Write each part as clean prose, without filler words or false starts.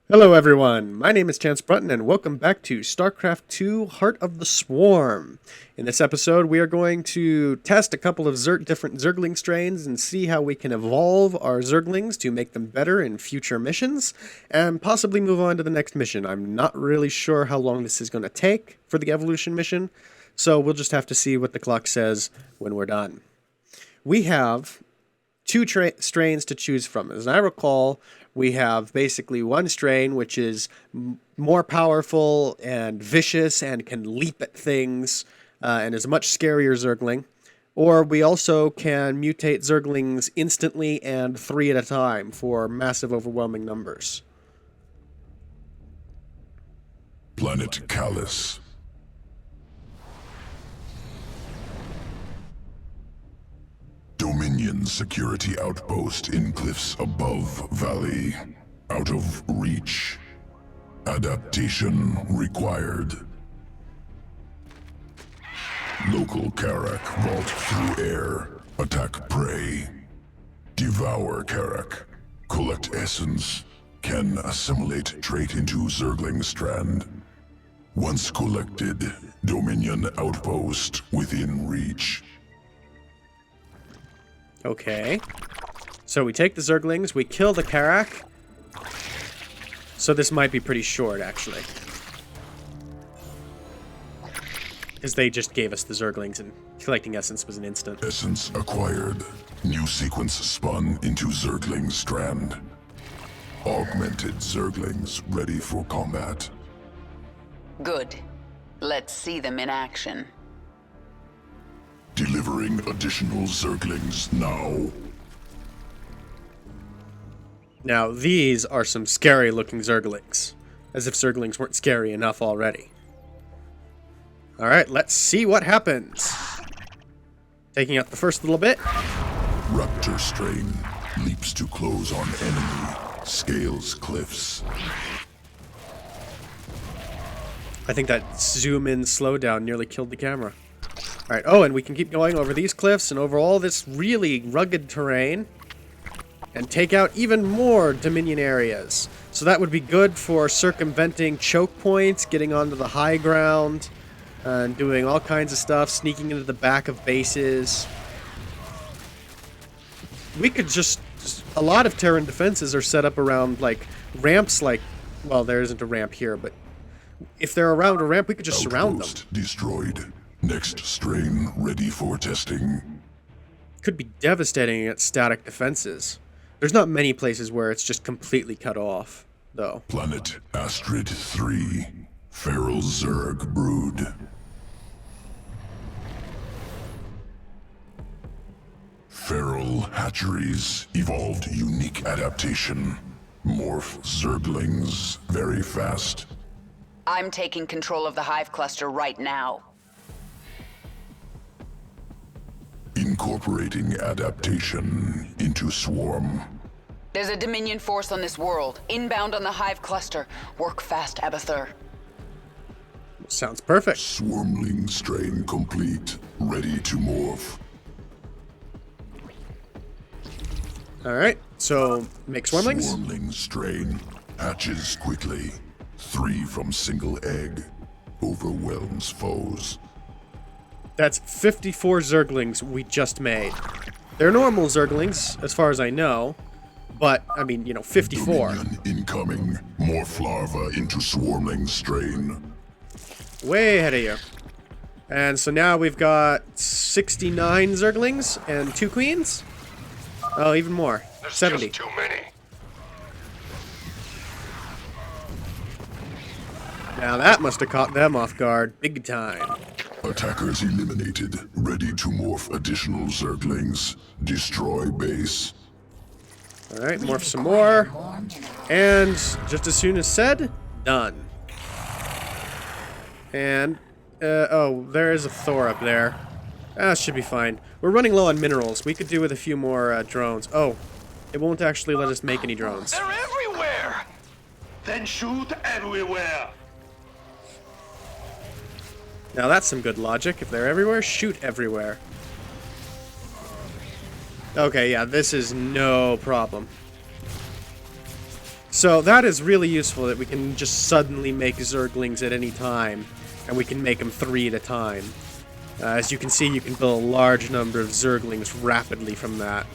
Hello everyone, my name is Chance Brunton and welcome back to StarCraft II Heart of the Swarm. In this episode we are going to test a couple of different Zergling strains and see how we can evolve our Zerglings to make them better in future missions, and possibly move on to the next mission. I'm not really sure how long this is going to take for the evolution mission, so we'll just have to see what the clock says when we're done. We have two strains to choose from. As I recall, we have basically one strain which is more powerful and vicious and can leap at things and is a much scarier Zergling. Or we also can mutate Zerglings instantly and 3 at a time for massive overwhelming numbers. Planet Callus. Dominion security outpost in cliffs above valley. Out of reach. Adaptation required. Local Karak vault through air. Attack prey. Devour Karak. Collect essence. Can assimilate trait into Zergling strand. Once collected, Dominion outpost within reach. Okay. So we take the Zerglings, we kill the Karak. So this might be pretty short, actually. Because they just gave us the Zerglings, and collecting Essence was an instant. Essence acquired. New sequence spun into Zergling strand. Augmented Zerglings ready for combat. Good. Let's see them in action. Delivering additional Zerglings now. Now, these are some scary-looking Zerglings. As if Zerglings weren't scary enough already. Alright, let's see what happens. Taking out the first little bit. Raptor strain. Leaps to close on enemy. Scales cliffs. I think that zoom in slowdown nearly killed the camera. Alright, oh, and we can keep going over these cliffs and over all this really rugged terrain. And take out even more Dominion areas. So that would be good for circumventing choke points, getting onto the high ground, and doing all kinds of stuff, sneaking into the back of bases. We could just... A lot of Terran defenses are set up around, like, ramps like... Well, there isn't a ramp here, but... If they're around a ramp, we could just surround them. Destroyed. Next strain ready for testing. Could be devastating against static defenses. There's not many places where it's just completely cut off, though. Planet Astrid 3. Feral Zerg brood. Feral hatcheries evolved unique adaptation. Morph Zerglings very fast. I'm taking control of the hive cluster right now. Incorporating adaptation into swarm. There's a Dominion force on this world, inbound on the hive cluster. Work fast, Abathur. Sounds perfect. Swarmling strain complete. Ready to morph. Alright, so make swarmlings. Swarmling strain hatches quickly. 3 from single egg. Overwhelms foes. That's 54 Zerglings we just made. They're normal Zerglings, as far as I know. But, I mean, 54. Dominion incoming. Morph larva into swarmling strain. Way ahead of you. And so now we've got 69 Zerglings and 2 queens? Oh, even more. There's 70. just too many. Now that must have caught them off guard big time. Attackers eliminated. Ready to morph additional Zerglings. Destroy base. Alright, morph some more. And just as soon as said, done. And, oh, there is a Thor up there. Should be fine. We're running low on minerals. We could do with a few more drones. Oh, it won't actually let us make any drones. They're everywhere! Then shoot everywhere! Now that's some good logic. If they're everywhere, shoot everywhere. Okay, yeah, this is no problem. So that is really useful that we can just suddenly make Zerglings at any time, and we can make them 3 at a time. As you can see, you can build a large number of Zerglings rapidly from that.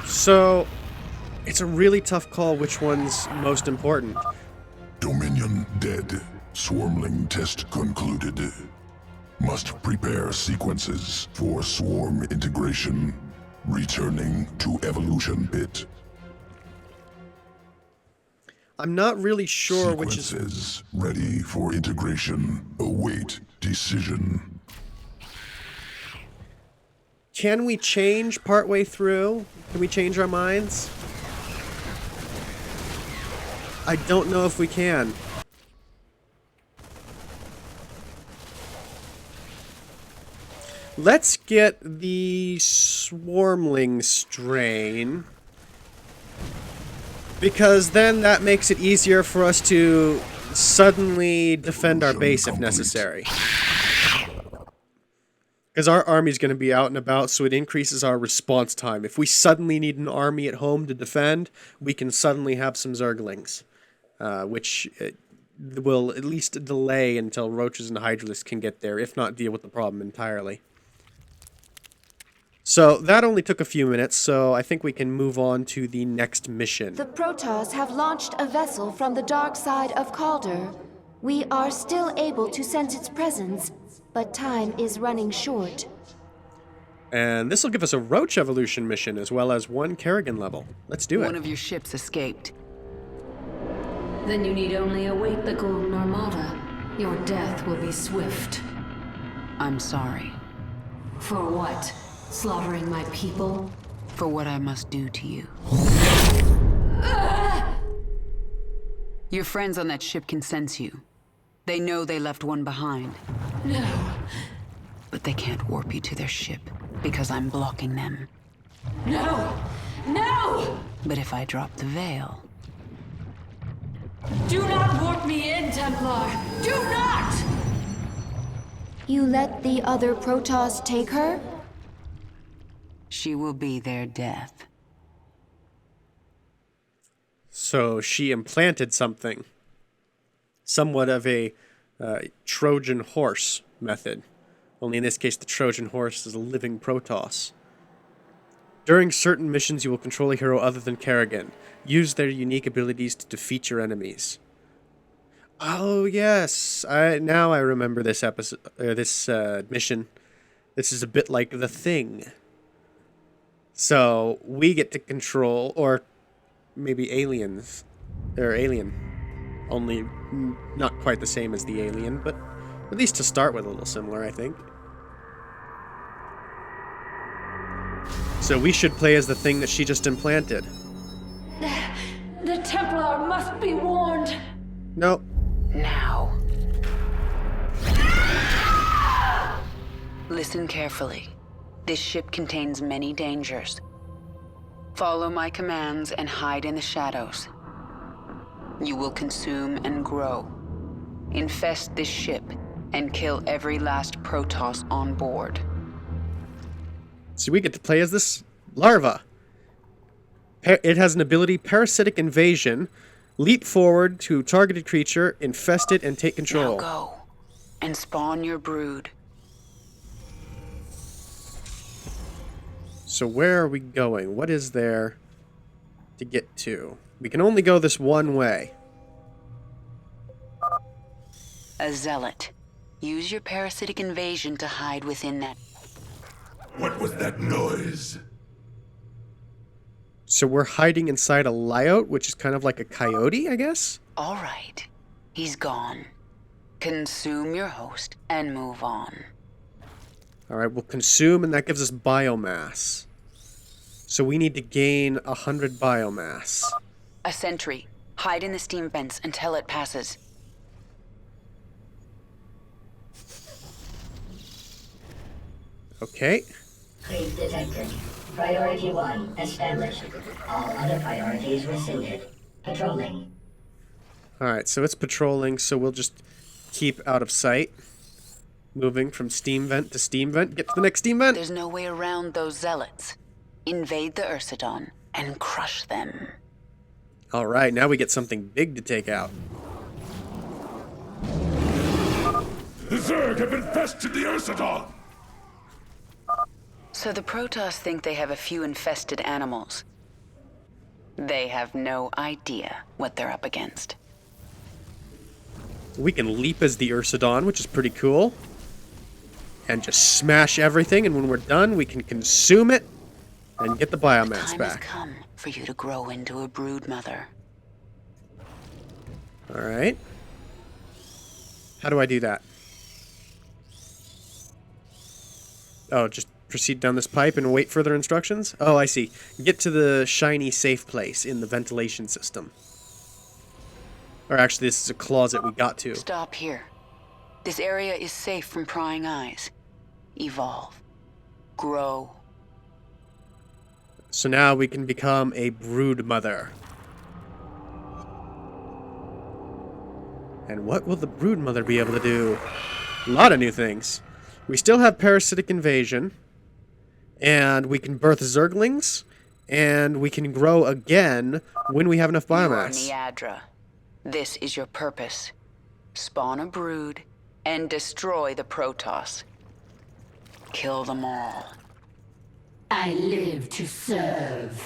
So, it's a really tough call which one's most important. Dominion dead. Swarmling test concluded. Must prepare sequences for swarm integration. Returning to evolution pit. I'm not really sure which is... Sequences ready for integration. Await decision. Can we change partway through? Can we change our minds? I don't know if we can. Let's get the Swarmling strain, because then that makes it easier for us to suddenly defend our base if necessary. Because our army's going to be out and about, so it increases our response time. If we suddenly need an army at home to defend, we can suddenly have some Zerglings, which will at least delay until Roaches and Hydralisks can get there, if not deal with the problem entirely. So that only took a few minutes, so I think we can move on to the next mission. The Protoss have launched a vessel from the dark side of Calder. We are still able to sense its presence, but time is running short. And this will give us a Roach evolution mission as well as 1 Kerrigan level. Let's do it. One of your ships escaped. Then you need only await the Golden Armada. Your death will be swift. I'm sorry For what? Slaughtering my people? for what I must do to you. Your friends on that ship can sense you. They know they left one behind. No. But they can't warp you to their ship because I'm blocking them. No! No! But if I drop the veil, Do not warp me in, Templar! Do not! You let the other Protoss take her? she will be their death. So she implanted something. Somewhat of a Trojan horse method. Only in this case, the Trojan horse is a living Protoss. During certain missions, you will control a hero other than Kerrigan. Use their unique abilities to defeat your enemies. Oh yes, now I remember this episode, this mission. This is a bit like The Thing. So we get to control, or maybe aliens, or alien. Only not quite the same as the alien, but at least to start with a little similar, I think. So we should play as the thing that she just implanted. The Templar must be warned! Nope. Now. Listen carefully. This ship contains many dangers. Follow my commands and hide in the shadows. You will consume and grow. Infest this ship and kill every last Protoss on board. So we get to play as this larva. It has an ability, Parasitic Invasion. Leap forward to targeted creature, infest it, and take control. Now go and spawn your brood. So where are we going? What is there to get to? We can only go this one way. A zealot. Use your parasitic invasion to hide within that. What was that noise? So we're hiding inside a Lyote, which is kind of like a coyote, I guess? All right. He's gone. Consume your host and move on. Alright, we'll consume, and that gives us biomass. So we need to gain 100 biomass. A sentry. Hide in the steam vents until it passes. Okay. Creep detected. Priority 1 established. All other priorities rescinded. Patrolling. Alright, so it's patrolling, so we'll just keep out of sight. Moving from steam vent to steam vent. Get to the next steam vent! There's no way around those zealots. Invade the Ursidon and crush them. Alright, now we get something big to take out. The Zerg have infested the Ursadon! So the Protoss think they have a few infested animals. They have no idea what they're up against. We can leap as the Ursadon, which is pretty cool. And just smash everything, and when we're done, we can consume it and get the biomass Time has back. come for you to grow into a brood mother. Alright. How do I do that? Oh, just proceed down this pipe and wait further instructions? Oh, I see. Get to the shiny safe place in the ventilation system. Or actually, this is a closet we got to. Stop here. This area is safe from prying eyes. Evolve. Grow. So now we can become a brood mother. And what will the brood mother be able to do? A lot of new things. We still have parasitic invasion. And we can birth zerglings. And we can grow again when we have enough biomass. You are Niadra. This is your purpose. Spawn a brood and destroy the Protoss. Kill them all. I live to serve.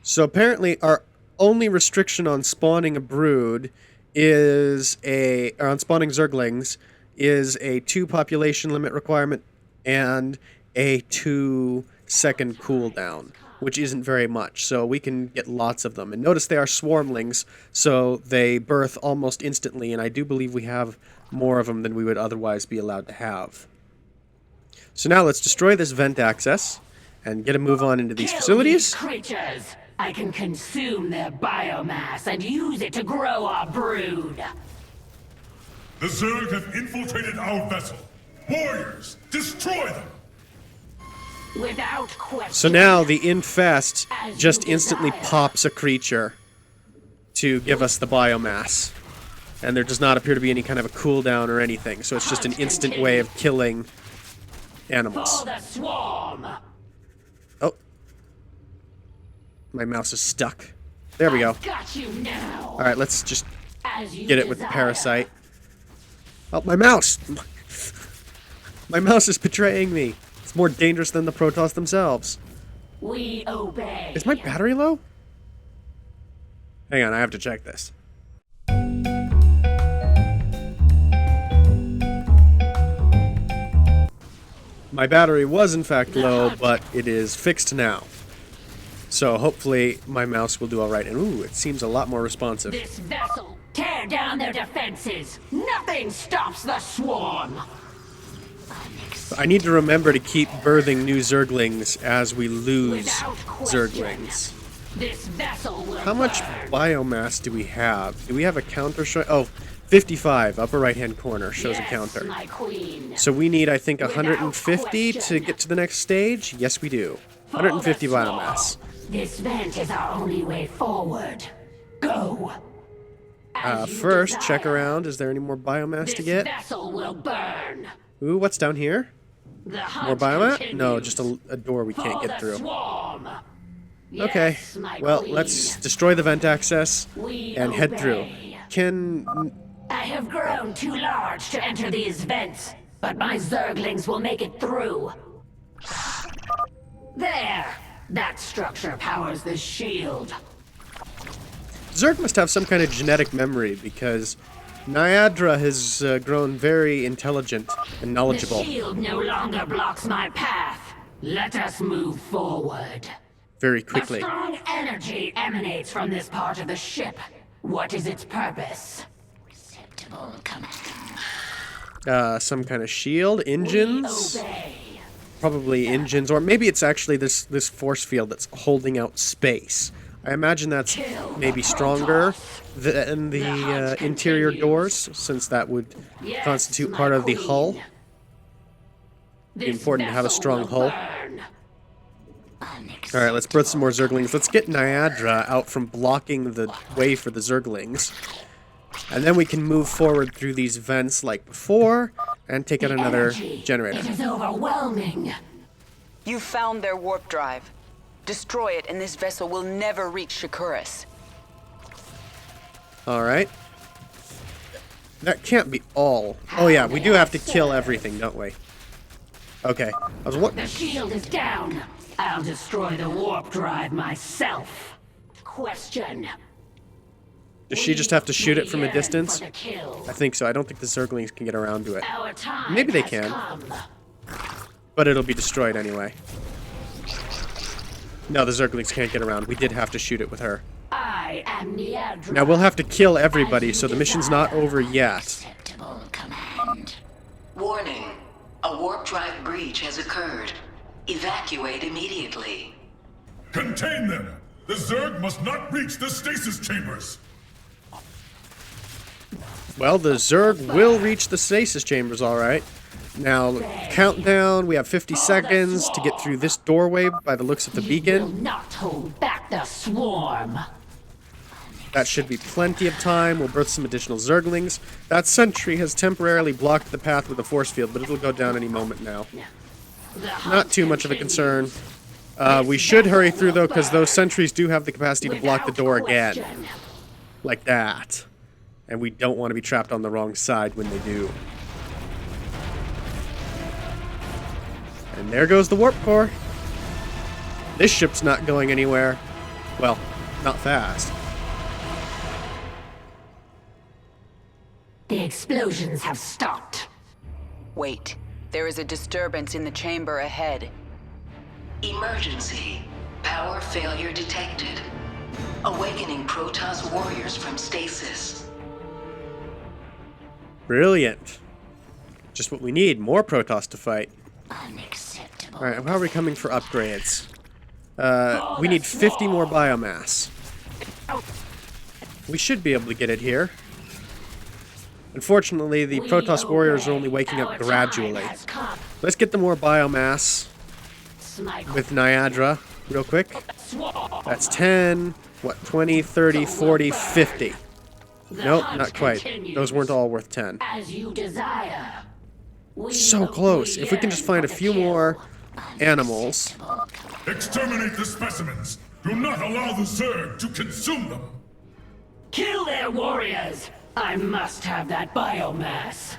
So apparently our only restriction on spawning a brood is or on spawning zerglings is a 2 population limit requirement and a 2-second cooldown, which isn't very much, so we can get lots of them. And notice they are swarmlings, so they birth almost instantly, and I do believe we have more of them than we would otherwise be allowed to have. So now let's destroy this vent access and get a move on into these facilities. These creatures! I can consume their biomass and use it to grow our brood. The Zerg have infiltrated our vessel. Warriors, destroy them! Without question. So now the infest just instantly pops a creature to give us the biomass. And there does not appear to be any kind of a cooldown or anything, so it's just an instant way of killing animals. For the swarm. Oh. My mouse is stuck. There we go. Got you now. Alright, let's just As you get it with the desire. parasite. Oh, my mouse! My mouse is betraying me. It's more dangerous than the Protoss themselves. We obey. Is my battery low? Hang on, I have to check this. My battery was in fact low, but it is fixed now. So hopefully my mouse will do alright. And ooh, it seems a lot more responsive. This vessel, tear down their defenses. Nothing stops the swarm. I need to remember to keep birthing new zerglings as we lose Without question. zerglings. This vessel will How much burn. biomass do we have? Do we have a counter showing? Oh, 55, upper right-hand corner shows a Yes, counter. my queen. So we need, I think, Without 150 to question. get to the next stage? Yes, we do. For 150 the swarm. biomass. This vent is our only way forward. Go. As you First, desire. check around. Is there any more biomass This to get? vessel will burn. Ooh, what's down here? The More hunt biomass? continues. No, just a door we can't For get the through. swarm. Okay, Yes, my well, queen. let's destroy the vent access We and head through. obey. Can... I have grown too large to enter these vents, but my zerglings will make it through. There! That structure powers the shield. Zerg must have some kind of genetic memory, because Niadra has grown very intelligent and knowledgeable. The shield no longer blocks my path. Let us move forward. Very A quickly. strong energy emanates from this part of the ship. What is its purpose? Receptible command. Some kind of shield, engines, We obey. probably engines, or maybe it's actually this force field that's holding out space. I imagine that's maybe stronger than the interior doors, since that would Yes, constitute my part of the queen. hull. This Important to have a vessel strong will hull. burn. All right, let's birth some more zerglings. Let's get Niadra out from blocking the way for the zerglings. And then we can move forward through these vents like before and take out another Energy. generator. It is overwhelming. You found their warp drive. Destroy it and this vessel will never reach Shakuras. Alright. That can't be all. Oh yeah, we do have to kill everything, don't we? Okay. The shield is down. I'll destroy the warp drive myself. Question. Does she just have to shoot it from a distance? For the kill. I think so. I don't think the Zerglings can get around to it. Our time Maybe they has can. come. But it'll be destroyed anyway. No, the Zerglings can't get around. We did have to shoot it with her. I am Neandra. Now we'll have to kill everybody, so the mission's not over yet. Acceptable command. Warning. A warp drive breach has occurred. Evacuate immediately. Contain them! The Zerg must not reach the stasis chambers! Well, the Zerg will reach the stasis chambers, alright. Now, countdown. We have 50 seconds to get through this doorway by the looks of the Will beacon. not hold back the swarm. That should be plenty of time. We'll birth some additional Zerglings. That sentry has temporarily blocked the path with a force field, but it'll go down any moment now. Not too much of a concern. We should hurry through, though, because those sentries do have the capacity to block the door again. Like that. And we don't want to be trapped on the wrong side when they do. And there goes the warp core. This ship's not going anywhere. Well, not fast. The explosions have stopped. Wait. There is a disturbance in the chamber ahead. Emergency. Power failure detected. Awakening Protoss warriors from stasis. Brilliant. Just what we need. More Protoss to fight. Unacceptable. Alright, how are we coming for upgrades? We need 50 more biomass. We should be able to get it here. Unfortunately, the Protoss warriors are only waking up gradually. Let's get the more biomass with Niagara real quick. That's 10, what, 20, 30, 40, 50. Nope, not quite. Those weren't all worth 10. As you desire. So close. If we can just find a few more animals. Exterminate the specimens! Do not allow the Zerg to consume them! Kill their warriors! I must have that biomass.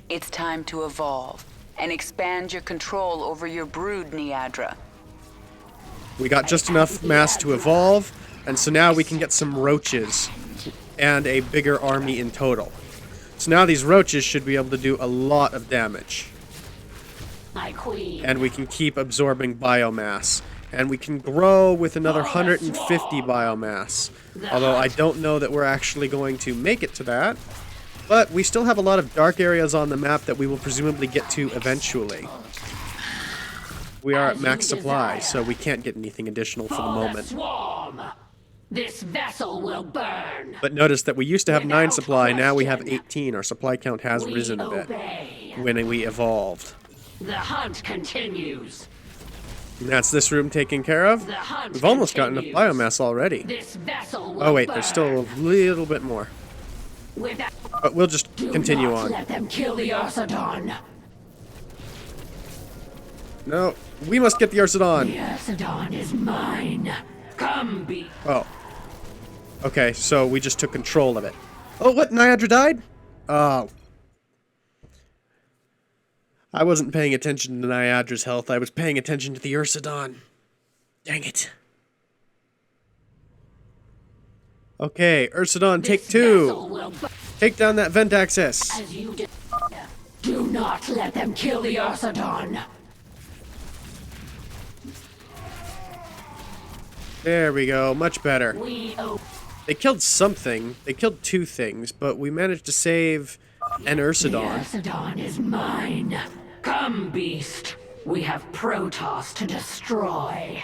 It's time to evolve and expand your control over your brood, Niadra. We got just enough mass to evolve, and so now we can get some roaches and a bigger army in total. So now these roaches should be able to do a lot of damage. My queen. And we can keep absorbing biomass. And we can grow with another 150 biomass. Although I don't know that we're actually going to make it to that. But we still have a lot of dark areas on the map that we will presumably get to eventually. We are at max supply, so we can't get anything additional for the moment. Swarm. This vessel will burn. But notice that we used to have 9 supply, now we have 18. Our supply count has risen a bit when we evolved. The hunt continues. And that's this room taken care of. The hunt We've almost got enough continues. biomass already. This vessel will Oh wait, burn. there's still a little bit more. Without But we'll just continue not on. Let them kill the Ursidon. No, we must get the Ursidon. The Ursidon is mine. Come be. Oh. Okay, so we just took control of it. Oh, what? Niagara died? Oh. I wasn't paying attention to Niadra's health. I was paying attention to the Ursidon. Dang it. Okay, Ursidon, take This vessel 2. will burn Take down that vent access. as you desire. Do not let them kill the Ursidon. There we go, much better. We owe They killed something. They killed 2 things, but we managed to save an the Ursidon. Ursidon is mine. Come, beast. We have Protoss to destroy.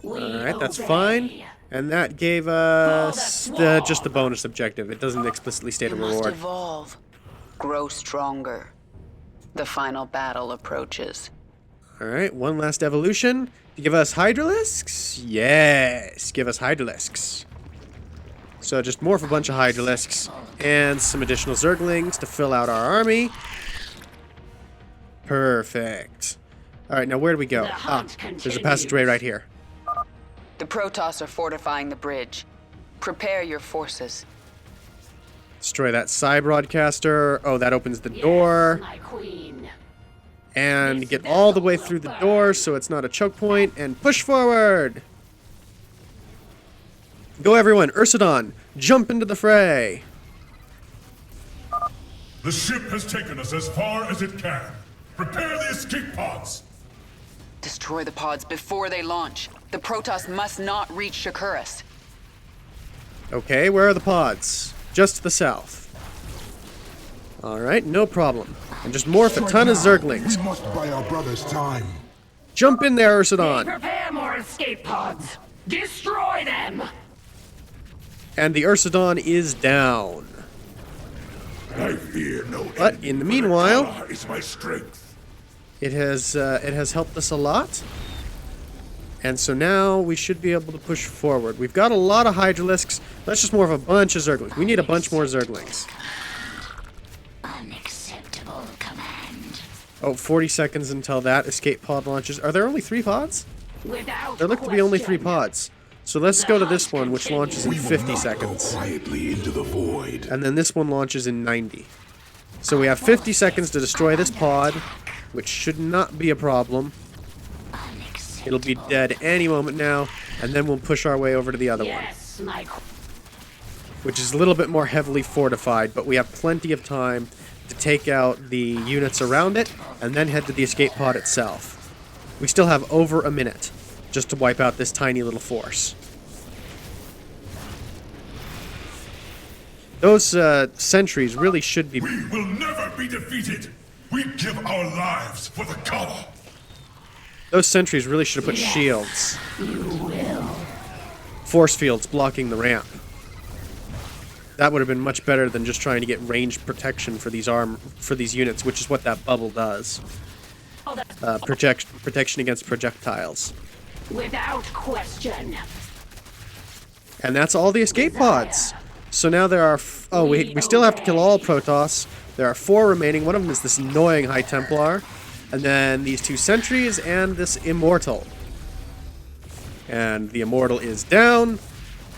Alright, that's fine. And that gave us just the bonus objective. It doesn't explicitly state a You must reward. evolve. Grow stronger. The final battle approaches. Alright, one last evolution. Give us Hydralisks? Yes, give us Hydralisks. So just morph a bunch of Hydralisks and some additional Zerglings to fill out our army. Perfect. All right, now where do we go? The hunt There's a passageway right here. The Protoss are fortifying the bridge. Prepare your forces. Destroy that psi broadcaster. Oh, that opens the door. My queen. And get all the way through the door so it's not a choke point. And push forward. Go, everyone. Ursidon, jump into the fray. The ship has taken us as far as it can. Prepare the escape pods. Destroy the pods before they launch. The Protoss must not reach Shakuras. Okay, where are the pods? Just to the south. Alright, no problem. And just morph a ton of Zerglings. We must buy our brothers time. Jump in there, Ursidon. Prepare more escape pods. Destroy them. And the Ursidon is down. I fear no But in the meanwhile, power is my strength. it has helped us a lot. And so now we should be able to push forward. We've got a lot of Hydralisks. Let's just morph a bunch of Zerglings. We need a bunch more Zerglings. Unacceptable command. Oh, 40 seconds until that escape pod launches. Are there only 3 pods? Without There look to be only 3 question. pods. So let's go to this one, which launches in 50 seconds. Quietly into the void. And then this one launches in 90. So we have 50 seconds to destroy this pod, which should not be a problem. It'll be dead any moment now, and then we'll push our way over to the other one, Yes, my queen. which is a little bit more heavily fortified, but we have plenty of time to take out the units around it, and then head to the escape pod itself. We still have over a minute just to wipe out this tiny little force. Those sentries really should be... We will never be defeated. We give our lives for the color. Those sentries really should have put shields. Force fields blocking the ramp. That would have been much better than just trying to get ranged protection for these units, which is what that bubble does. Protection against projectiles. Without question. And that's all the escape pods. So now there are... oh, we still have to kill all Protoss. There are 4 remaining. One of them is this annoying High Templar. And then these 2 sentries and this Immortal. And the Immortal is down.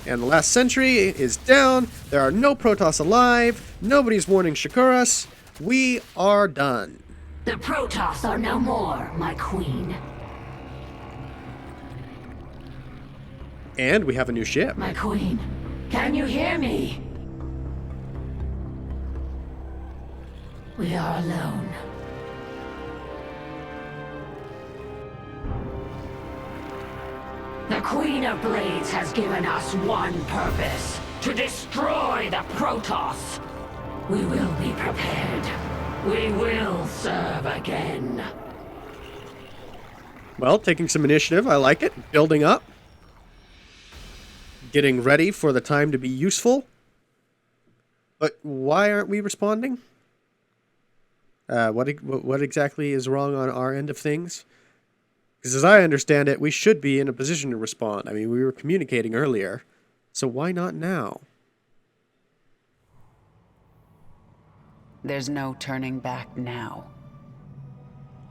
And the last sentry is down. There are no Protoss alive. Nobody's warning Shakuras. We are done. The Protoss are no more, my queen. And we have a new ship. My queen, can you hear me? We are alone. The Queen of Blades has given us one purpose: to destroy the Protoss. We will be prepared. We will serve again. Well, taking some initiative. I like it. Building up. Getting ready for the time to be useful. But why aren't we responding? What exactly is wrong on our end of things? Because as I understand it, we should be in a position to respond. I mean, we were communicating earlier, so why not now? There's no turning back now.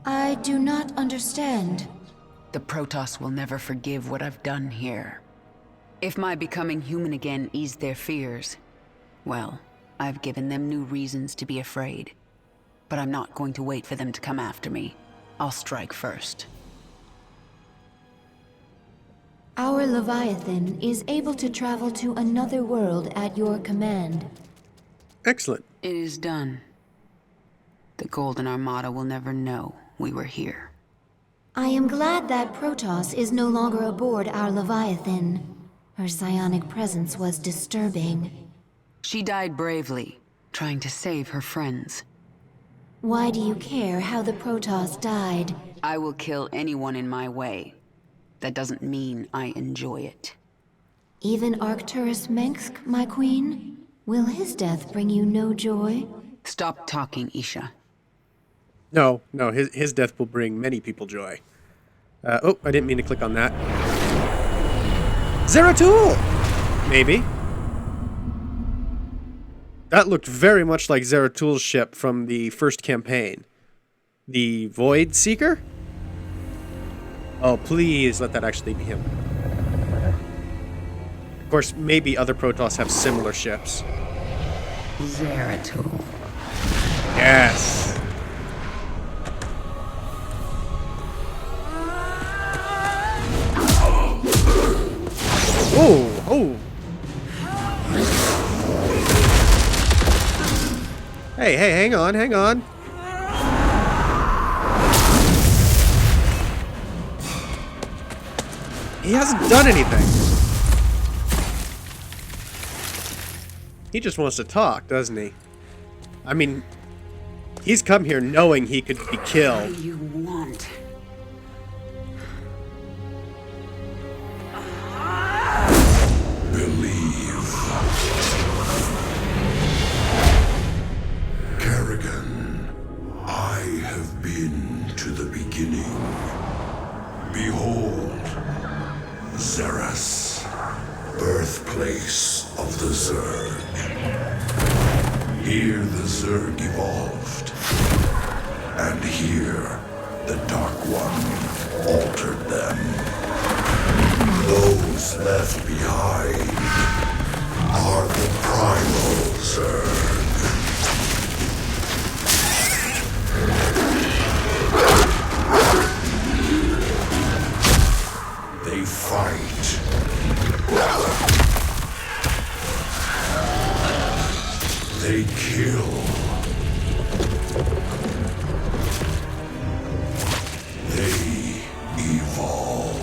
I do not understand. The Protoss will never forgive what I've done here. If my becoming human again eased their fears, well, I've given them new reasons to be afraid. But I'm not going to wait for them to come after me. I'll strike first. Our Leviathan is able to travel to another world at your command. Excellent. It is done. The Golden Armada will never know we were here. I am glad that Protoss is no longer aboard our Leviathan. Her psionic presence was disturbing. She died bravely, trying to save her friends. Why do you care how the Protoss died? I will kill anyone in my way. That doesn't mean I enjoy it. Even Arcturus Mengsk, my queen? Will his death bring you no joy? Stop talking, Isha. No, his death will bring many people joy. Oh, I didn't mean to click on that. Zeratul! Maybe. That looked very much like Zeratul's ship from the first campaign. The Void Seeker? Oh, please let that actually be him. Of course, maybe other Protoss have similar ships. Zeratul. Yes! Oh! Oh! Hey, hey, hang on, hang on. He hasn't done anything. He just wants to talk, doesn't he? I mean, he's come here knowing he could be killed. What do you want? Believe. Kerrigan, I have been to the beginning. Behold, Xeris, birthplace of the Zerg. Here the Zerg evolved, and here the Dark One altered them. Those left behind are the primal Zerg. They fight. They kill. They evolve.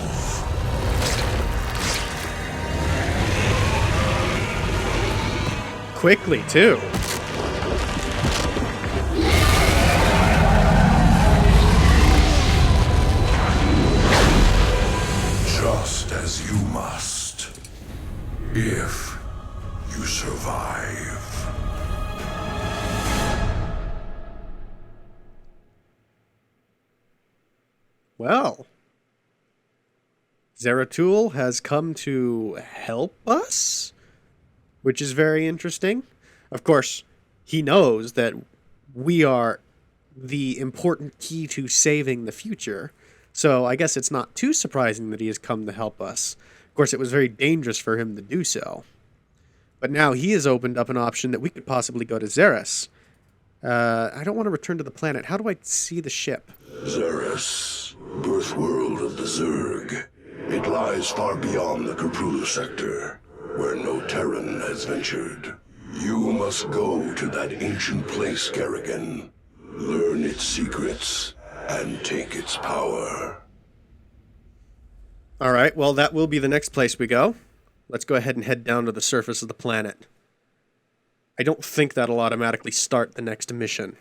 Quickly, too. Just as you must, if you survive. Well, Zeratul has come to help us, which is very interesting. Of course, he knows that we are the important key to saving the future, so I guess it's not too surprising that he has come to help us. Of course, it was very dangerous for him to do so. But now he has opened up an option that we could possibly go to Xeris. I don't want to return to the planet. How do I see the ship? Xeris, birth world of the Zerg. It lies far beyond the Caprulu sector, where no Terran has ventured. You must go to that ancient place, Kerrigan. Learn its secrets, and take its power. Alright, well that will be the next place we go. Let's go ahead and head down to the surface of the planet. I don't think that'll automatically start the next mission.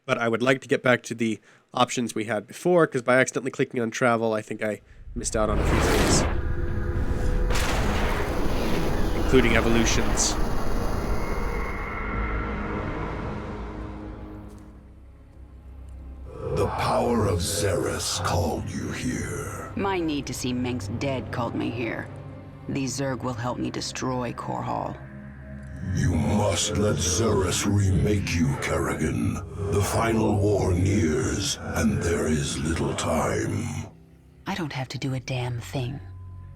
But I would like to get back to the options we had before, because by accidentally clicking on travel, I think I missed out on a few things. Including evolutions. The power of Xeris called you here. My need to see Meng's dead called me here. These Zerg will help me destroy Core Hall. You must let Xeris remake you, Kerrigan. The final war nears, and there is little time. I don't have to do a damn thing.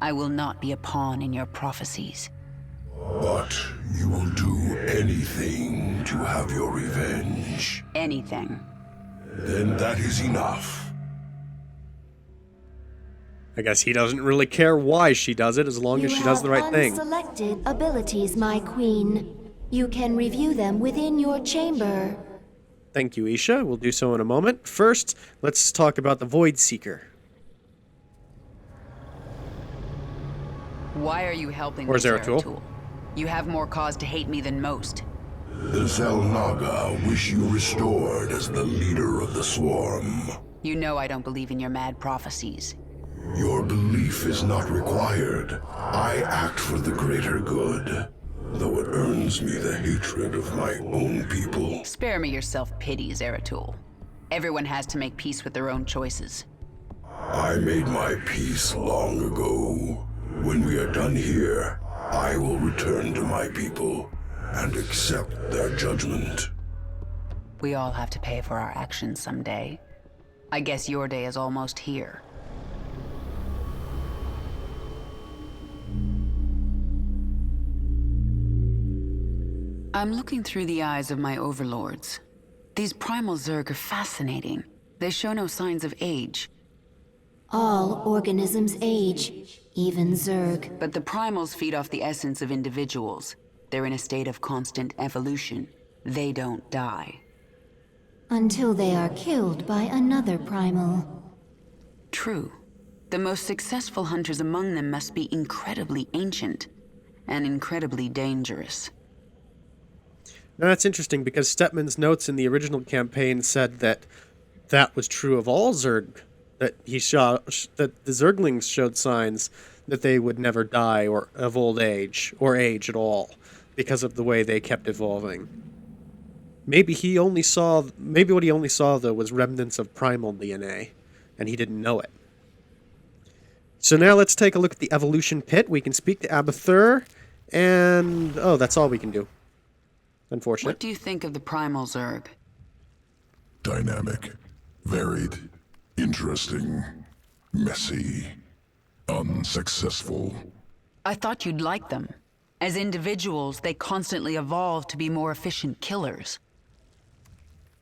I will not be a pawn in your prophecies. But you will do anything to have your revenge. Anything. Then that is enough. I guess he doesn't really care why she does it, as long as she does the right thing. You have unselected abilities, my queen. You can review them within your chamber. Thank you, Isha. We'll do so in a moment. First, let's talk about the Void Seeker. Why are you helping Or me, Zeratul. Zeratul? You have more cause to hate me than most. The Zelnaga wish you restored as the leader of the Swarm. You know I don't believe in your mad prophecies. Your belief is not required. I act for the greater good, though it earns me the hatred of my own people. Spare me your self-pity, Zeratul. Everyone has to make peace with their own choices. I made my peace long ago. When we are done here, I will return to my people and accept their judgment. We all have to pay for our actions someday. I guess your day is almost here. I'm looking through the eyes of my overlords. These primal Zerg are fascinating. They show no signs of age. All organisms age, even Zerg. But the primals feed off the essence of individuals. They're in a state of constant evolution. They don't die. Until they are killed by another primal. True. The most successful hunters among them must be incredibly ancient and incredibly dangerous. Now that's interesting because Stepman's notes in the original campaign said that that was true of all Zerg. That that the Zerglings showed signs that they would never die or of old age or age at all because of the way they kept evolving. Maybe what he only saw though was remnants of primal DNA, and he didn't know it. So now let's take a look at the evolution pit. We can speak to Abathur, and that's all we can do. Unfortunate. What do you think of the primal Zerg? Dynamic, varied, interesting, messy, unsuccessful. I thought you'd like them. As individuals, they constantly evolve to be more efficient killers.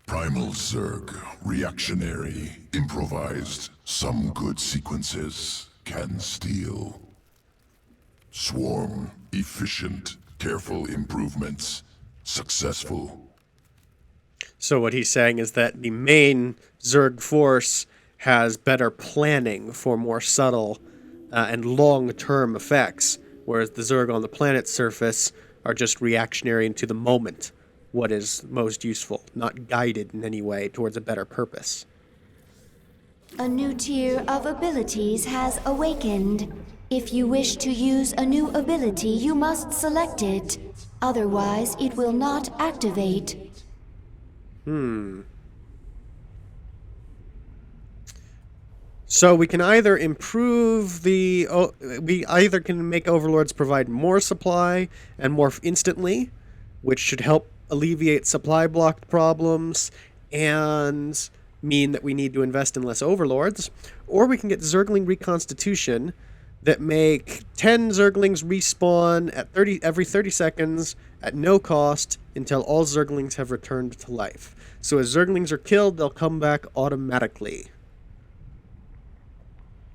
Primal Zerg, reactionary, improvised, some good sequences can steal. Swarm, efficient, careful improvements, successful. So what he's saying is that the main Zerg force has better planning for more subtle and long-term effects, whereas the Zerg on the planet's surface are just reactionary into the moment, what is most useful, not guided in any way towards a better purpose. A new tier of abilities has awakened. If you wish to use a new ability, you must select it. Otherwise, it will not activate. So we can either improve we either can make overlords provide more supply and more instantly, which should help alleviate supply blocked problems and mean that we need to invest in less overlords, or we can get Zergling reconstitution that make 10 Zerglings respawn at every 30 seconds at no cost until all Zerglings have returned to life. So as Zerglings are killed, they'll come back automatically.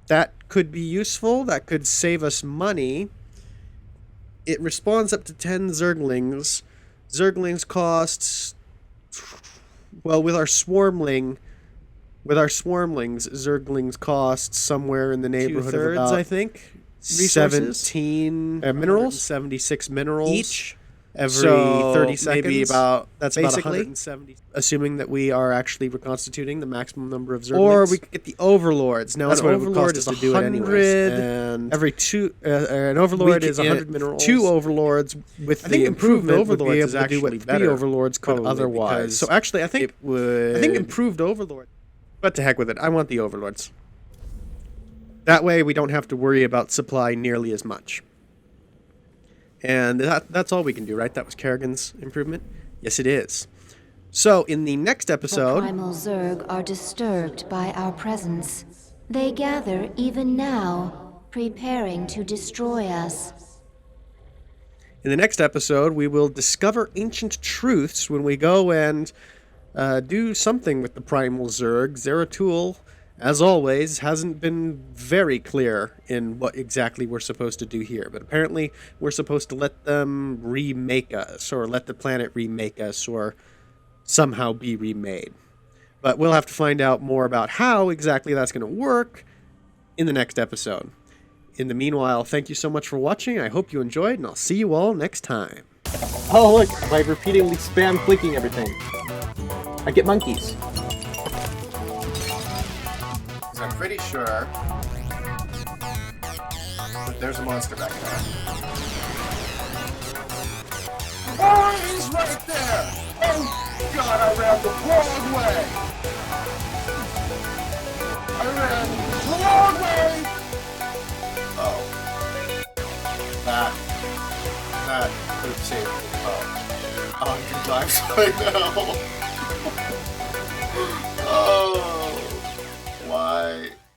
That could be useful. That could save us money. It respawns up to 10 Zerglings. Zerglings costs... Well, with our swarmlings, Zerglings cost somewhere in the neighborhood of about, I think, 17 minerals, 76 minerals each every 30 seconds. Maybe That's basically about 170, assuming that we are actually reconstituting the maximum number of Zerglings. Or we could get the overlords. Now, That's an what it would overlord cost is us to do it anyways. and Every two, an overlord is 100 minerals. 2 overlords with I think the improved improvement overlords would be is able to do actually what better, 3 overlords could probably, otherwise. because- So actually, I think improved overlord. But to heck with it, I want the overlords. That way, we don't have to worry about supply nearly as much. And that's all we can do, right? That was Kerrigan's improvement? Yes, it is. So, in the next The episode... primal Zerg are disturbed by our presence. They gather even now, preparing to destroy us. In the next episode, we will discover ancient truths when we go and do something with the primal Zerg. Zeratul, as always, hasn't been very clear in what exactly we're supposed to do here. But apparently, we're supposed to let them remake us, or let the planet remake us, or somehow be remade. But we'll have to find out more about how exactly that's going to work in the next episode. In the meanwhile, thank you so much for watching. I hope you enjoyed, and I'll see you all next time. Oh look, by repeatedly spam clicking everything, I get monkeys. I'm pretty sure that there's a monster back there. Oh, he's right there! Oh God, I ran the wrong way! I ran the wrong way! Oh. That could have saved me about 100 lives right now.